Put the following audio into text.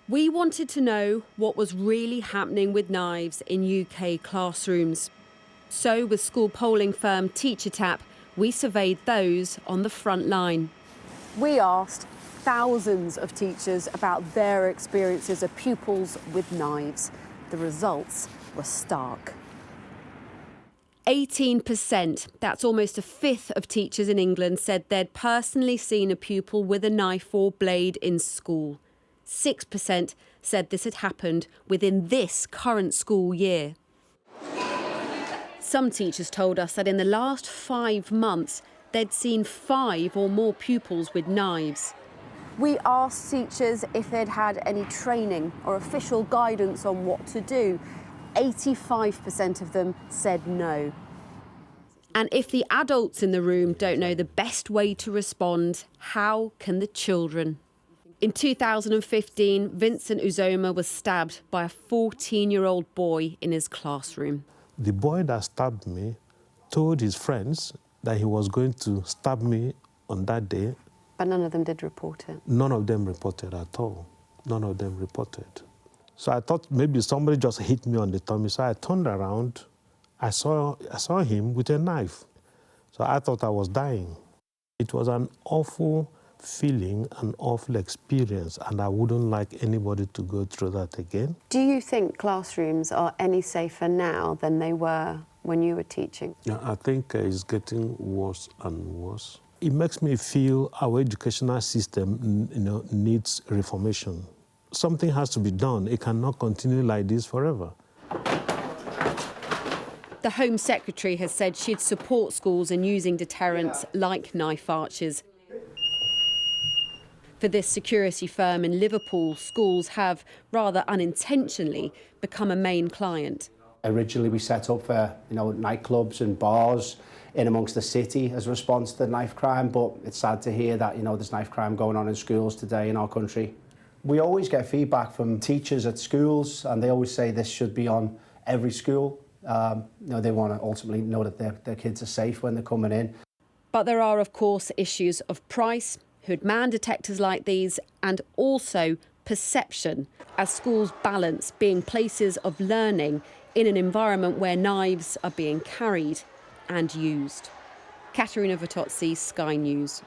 We wanted to know what was really happening with knives in UK classrooms. So with school polling firm TeacherTapp, we surveyed those on the front line. We asked thousands of teachers about their experiences of pupils with knives. The results were stark. 18%, that's almost a fifth of teachers in England, said they'd personally seen a pupil with a knife or blade in school. 6% said this had happened within this current school year. Some teachers told us that in the last 5 months, they'd seen 5 or more pupils with knives. We asked teachers if they'd had any training or official guidance on what to do. 85% of them said no. And if the adults in the room don't know the best way to respond, how can the children? In 2015, Vincent Uzoma was stabbed by a 14-year-old boy in his classroom. The boy that stabbed me told his friends that he was going to stab me on that day. But none of them did report it? None of them reported at all. None of them reported. So I thought maybe somebody just hit me on the tummy. So I turned around. I saw him with a knife. So I thought I was dying. It was an awful feeling, an awful experience, and I wouldn't like anybody to go through that again. Do you think classrooms are any safer now than they were when you were teaching? Yeah, I think it's getting worse and worse. It makes me feel our educational system, needs reformation. Something has to be done. It cannot continue like this forever. The Home Secretary has said she'd support schools in using deterrents like knife archers. For this security firm in Liverpool, schools have, rather unintentionally, become a main client. Originally we set up for nightclubs and bars in amongst the city as a response to the knife crime, but it's sad to hear that there's knife crime going on in schools today in our country. We always get feedback from teachers at schools, and they always say this should be on every school. They want to ultimately know that their kids are safe when they're coming in. But there are, of course, issues of price, hood-man detectors like these, and also perception, as schools balance being places of learning in an environment where knives are being carried and used. Katerina Vitozzi, Sky News.